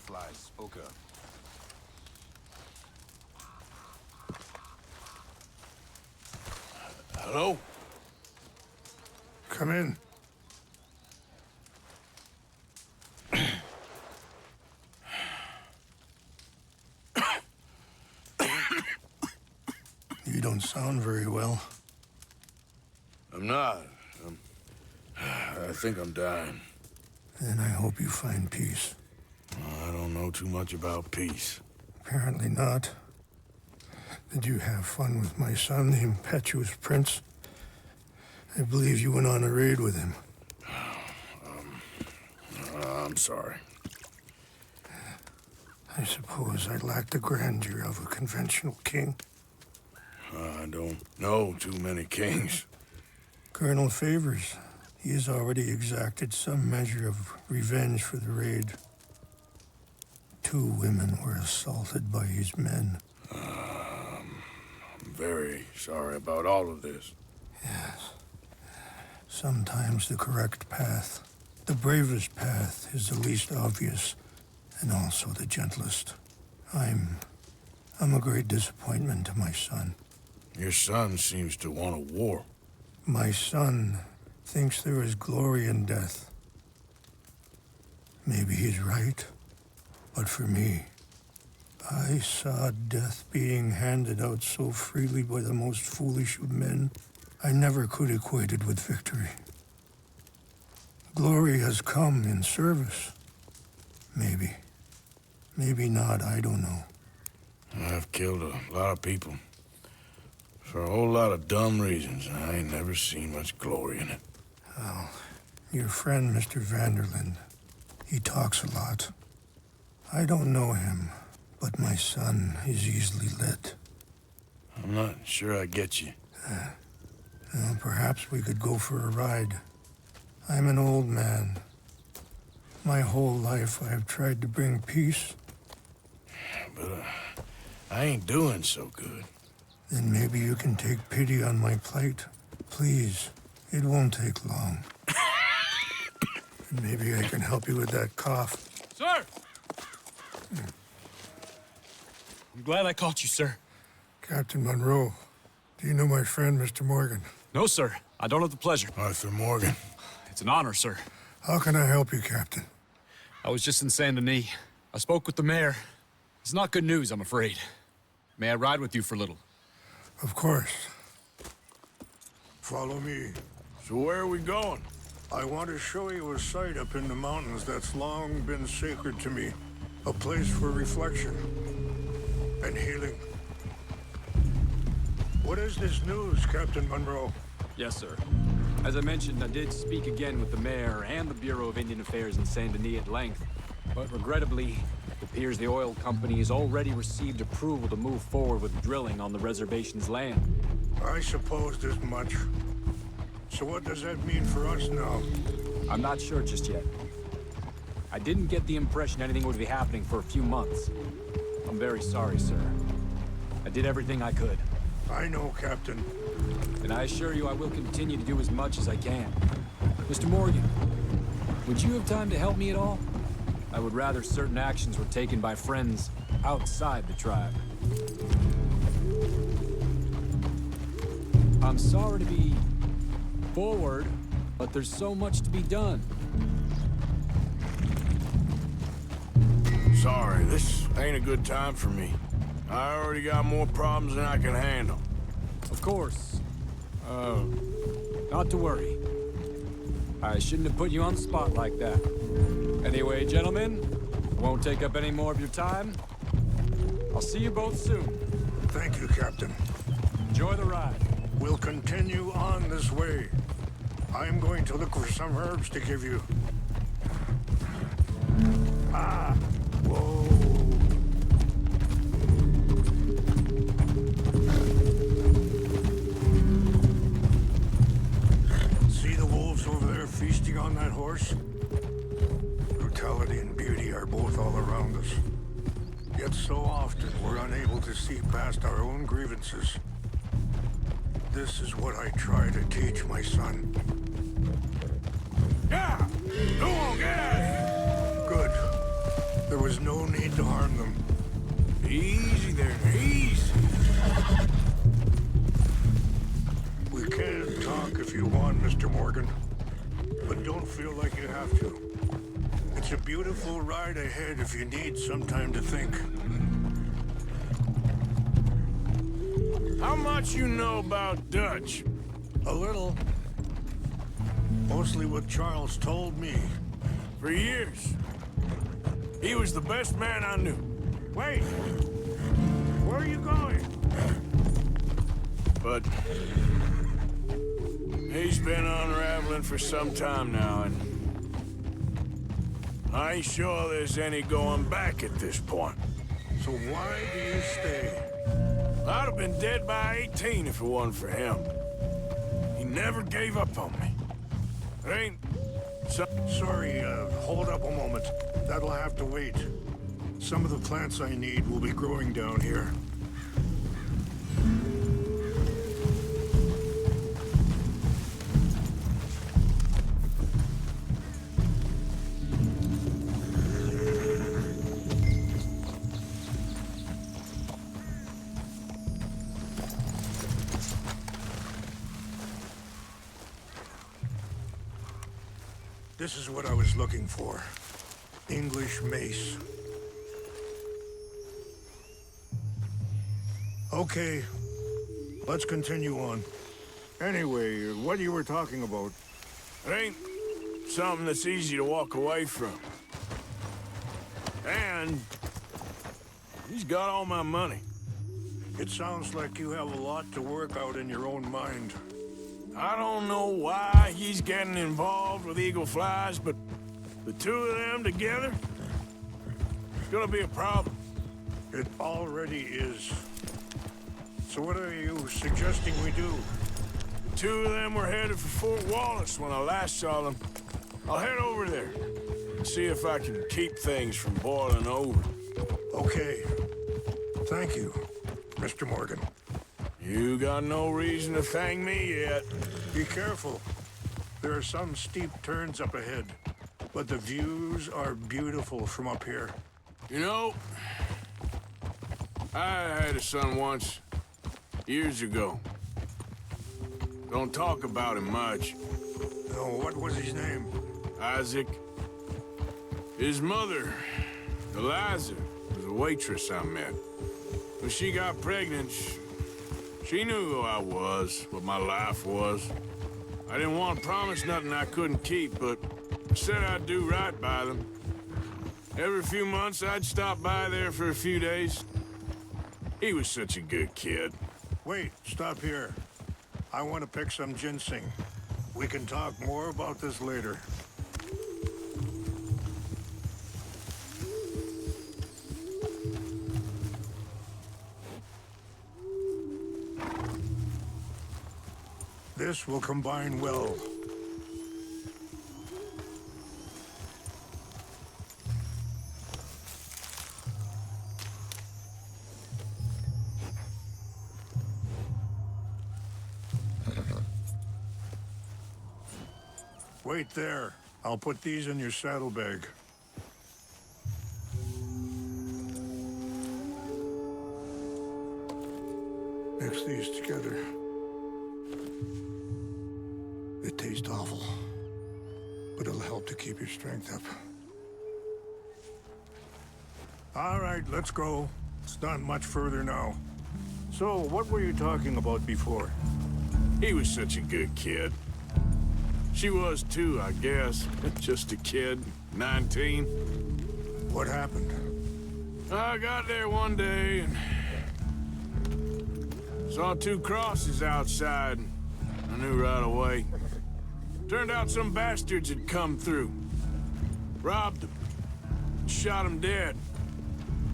fireflies spoke of. Hello? Come in. You don't sound very well. I'm not. I think I'm dying. Then I hope you find peace. I don't know too much about peace. Apparently not. Did you have fun with my son, the impetuous prince? I believe you went on a raid with him. I'm sorry. I suppose I lack the grandeur of a conventional king. I don't know too many kings. Colonel Favors, he has already exacted some measure of revenge for the raid. 2 women were assaulted by his men. I'm very sorry about all of this. Yes. Sometimes the correct path, the bravest path, is the least obvious, and also the gentlest. I'm a great disappointment to my son. Your son seems to want a war. My son thinks there is glory in death. Maybe he's right, but for me, I saw death being handed out so freely by the most foolish of men, I never could equate it with victory. Glory has come in service. Maybe. Maybe not, I don't know. I've killed a lot of people. For a whole lot of dumb reasons, and I ain't never seen much glory in it. Well, your friend, Mr. Vanderlyn, he talks a lot. I don't know him, but my son is easily led. I'm not sure I get you. Well, perhaps we could go for a ride. I'm an old man. My whole life I have tried to bring peace. But I ain't doing so good. Then maybe you can take pity on my plight. Please, it won't take long. And maybe I can help you with that cough. Sir! I'm glad I caught you, sir. Captain Monroe, do you know my friend, Mr. Morgan? No, sir. I don't have the pleasure. Arthur Morgan. It's an honor, sir. How can I help you, Captain? I was just in Saint Denis. I spoke with the mayor. It's not good news, I'm afraid. May I ride with you for a little? Of course. Follow me. So where are we going? I want to show you a site up in the mountains that's long been sacred to me. A place for reflection and healing. What is this news, Captain Monroe? Yes, sir. As I mentioned, I did speak again with the mayor and the Bureau of Indian Affairs in Saint Denis at length. But regrettably, it appears the oil company has already received approval to move forward with drilling on the reservation's land. I supposed as much. So what does that mean for us now? I'm not sure just yet. I didn't get the impression anything would be happening for a few months. I'm very sorry, sir. I did everything I could. I know, Captain. And I assure you I will continue to do as much as I can. Mr. Morgan, would you have time to help me at all? I would rather certain actions were taken by friends outside the tribe. I'm sorry to be forward, but there's so much to be done. Sorry, this ain't a good time for me. I already got more problems than I can handle. Of course. Not to worry. I shouldn't have put you on the spot like that. Anyway, gentlemen, won't take up any more of your time. I'll see you both soon. Thank you, Captain. Enjoy the ride. We'll continue on this way. I'm going to look for some herbs to give you. Ah! Whoa! See the wolves over there feasting on that horse? Brutality and beauty are both all around us. Yet so often we're unable to see past our own grievances. This is what I try to teach my son. Yeah! Come on, get out of here! Good. There was no need to harm them. Easy there, easy. We can talk if you want, Mr. Morgan. But don't feel like you have to. It's a beautiful ride ahead if you need some time to think. How much you know about Dutch? A little. Mostly what Charles told me. For years. He was the best man I knew. Wait! Where are you going? But he's been unraveling for some time now, and I ain't sure there's any going back at this point. So why do you stay? I'd have been dead by 18 if it wasn't for him. He never gave up on me. It ain't so... Sorry, hold up a moment. That'll have to wait. Some of the plants I need will be growing down here. This is what I was looking for. English mace. Okay, let's continue on. Anyway, what you were talking about? It ain't something that's easy to walk away from. And he's got all my money. It sounds like you have a lot to work out in your own mind. I don't know why he's getting involved with Eagle Flies, but the two of them together, it's gonna be a problem. It already is. So what are you suggesting we do? The two of them were headed for Fort Wallace when I last saw them. I'll head over there and see if I can keep things from boiling over. Okay. Thank you, Mr. Morgan. You got no reason to thank me yet. Be careful. There are some steep turns up ahead, but the views are beautiful from up here. You know, I had a son once, years ago. Don't talk about him much. No, what was his name? Isaac. His mother, Eliza, was a waitress I met. When she got pregnant, she knew who I was, what my life was. I didn't want to promise nothing I couldn't keep, but I said I'd do right by them. Every few months, I'd stop by there for a few days. He was such a good kid. Wait, stop here. I want to pick some ginseng. We can talk more about this later. This will combine well. Wait there. I'll put these in your saddlebag. Mix these together. It tastes awful, but it'll help to keep your strength up. All right, let's go. It's not much further now. So, what were you talking about before? He was such a good kid. She was too, I guess. Just a kid, 19. What happened? I got there one day and saw two crosses outside. I knew right away. Turned out some bastards had come through. Robbed them. Shot them dead.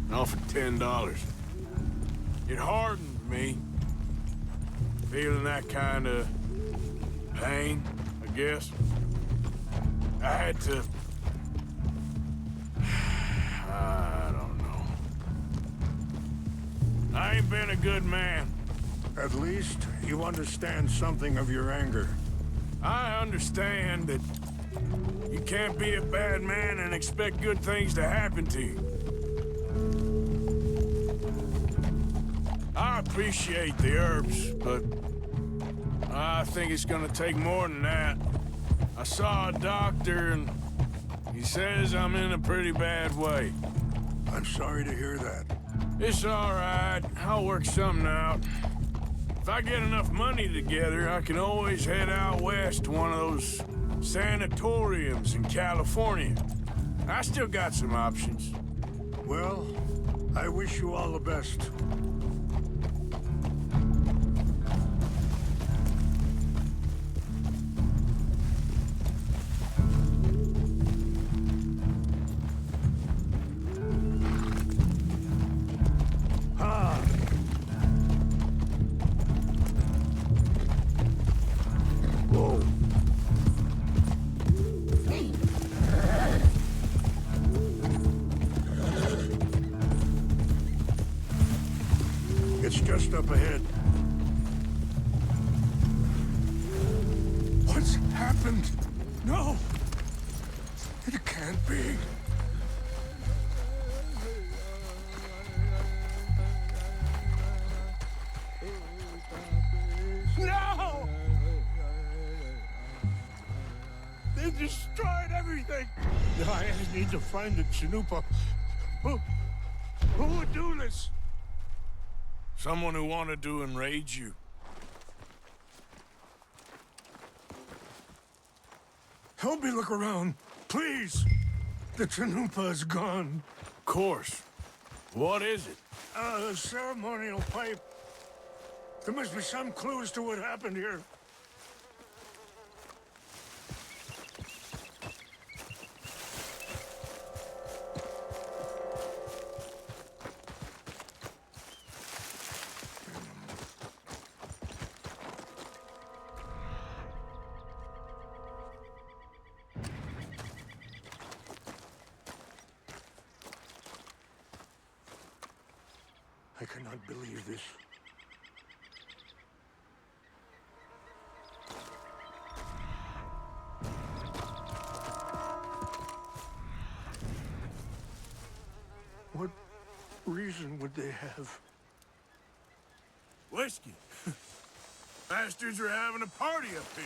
And offered $10. It hardened me. Feeling that kind of pain, I guess. I had to... I don't know. I ain't been a good man. At least you understand something of your anger. I understand that you can't be a bad man and expect good things to happen to you. I appreciate the herbs, but I think it's gonna take more than that. I saw a doctor, and he says I'm in a pretty bad way. I'm sorry to hear that. It's all right. I'll work something out. If I get enough money together, I can always head out west to one of those sanatoriums in California. I still got some options. Well, I wish you all the best. It's just up ahead. What's happened? No! It can't be. No! They destroyed everything! I need to find the Chanupa. Who would do this? Someone who wanted to enrage you. Help me look around, please. The Chanupa is gone. Of course. What is it? A ceremonial pipe. There must be some clues to what happened here. I cannot believe this. What reason would they have? Whiskey. Bastards are having a party up here.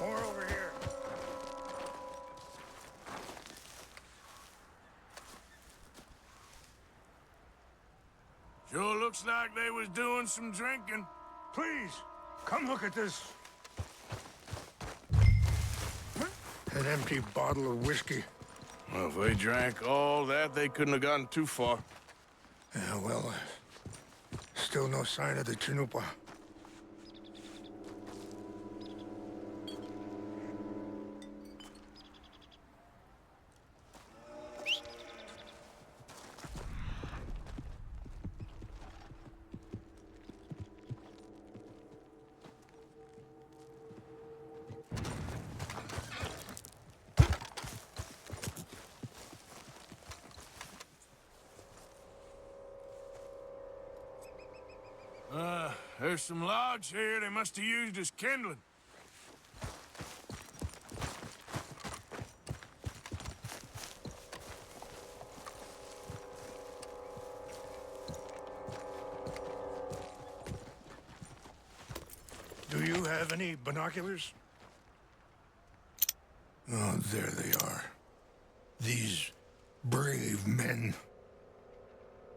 More over here. Sure looks like they was doing some drinking. Please, come look at this. An empty bottle of whiskey. Well, if they drank all that, they couldn't have gotten too far. Yeah, well, still no sign of the Chanupa. There's some logs here they must have used as kindling. Do you have any binoculars? Oh, there they are. These brave men.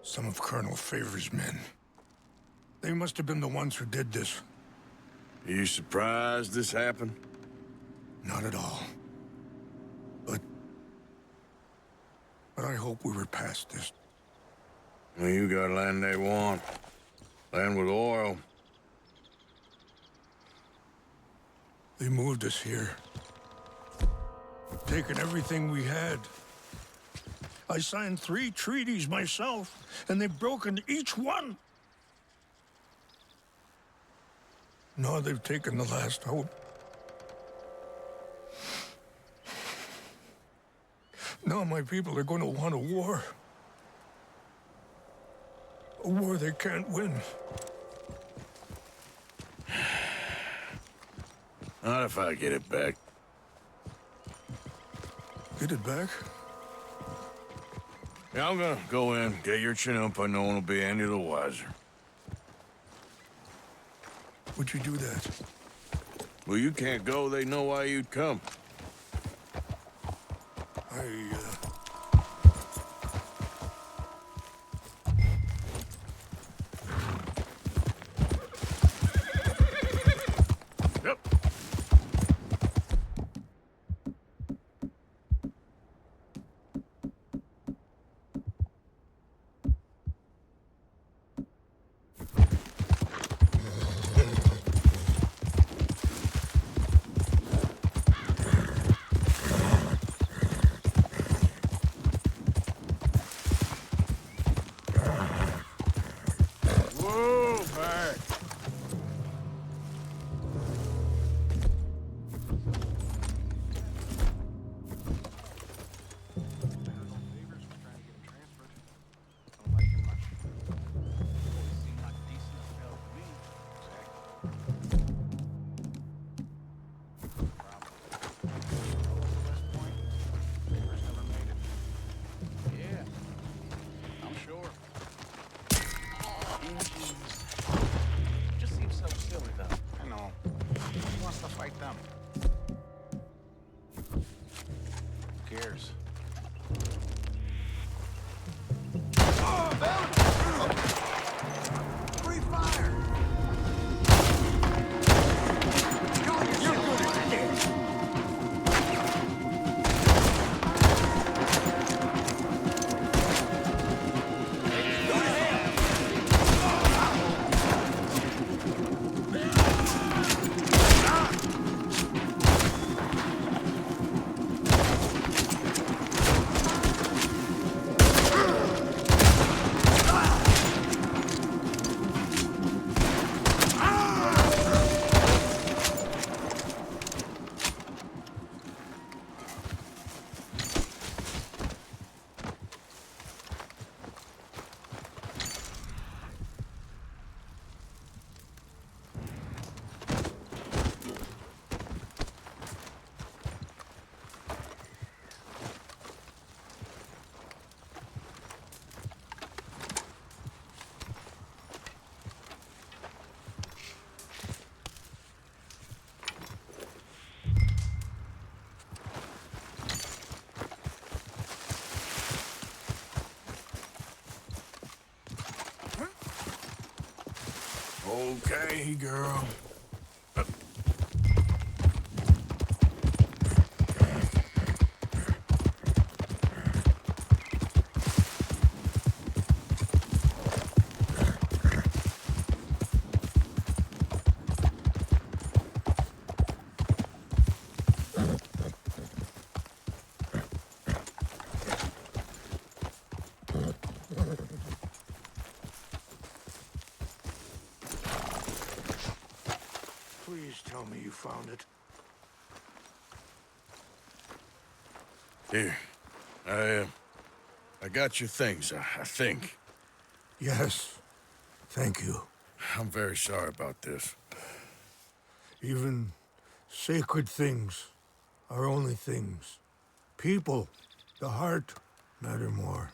Some of Colonel Favor's men. They must have been the ones who did this. Are you surprised this happened? Not at all. But I hope we were past this. Well, you got land they want. Land with oil. They moved us here. Taken everything we had. I signed 3 treaties myself, and they've broken each one. Now they've taken the last hope. Now my people are going to want a war. A war they can't win. Not if I get it back. Get it back? Yeah, I'm gonna go in, get your Chinoopa, no one will be any the wiser. Would you do that? Well, you can't go, they know why you'd come. Yep. Whoa, back. Just seems so silly, though. I know. Who wants to fight them? Who cares? Free fire! You're good at this! Okay, girl. Please tell me you found it. Here. I got your things, I think. Yes. Thank you. I'm very sorry about this. Even sacred things are only things. People, the heart, matter more.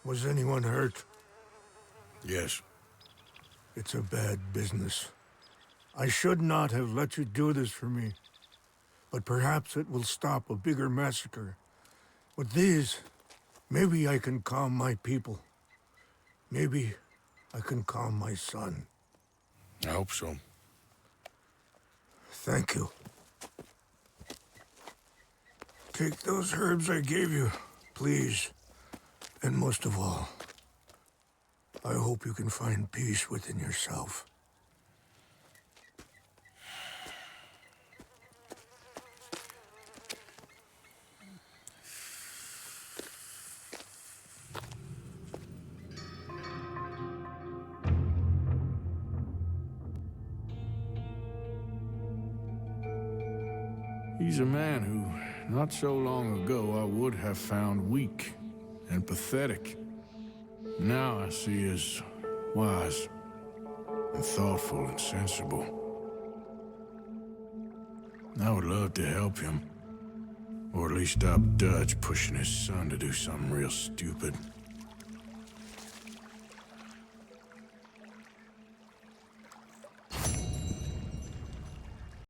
Was anyone hurt? Yes. It's a bad business. I should not have let you do this for me. But perhaps it will stop a bigger massacre. With these, maybe I can calm my people. Maybe I can calm my son. I hope so. Thank you. Take those herbs I gave you, please. And most of all, I hope you can find peace within yourself. He's a man who, not so long ago, I would have found weak and pathetic. Now I see as wise and thoughtful and sensible. I would love to help him. Or at least stop Dutch pushing his son to do something real stupid.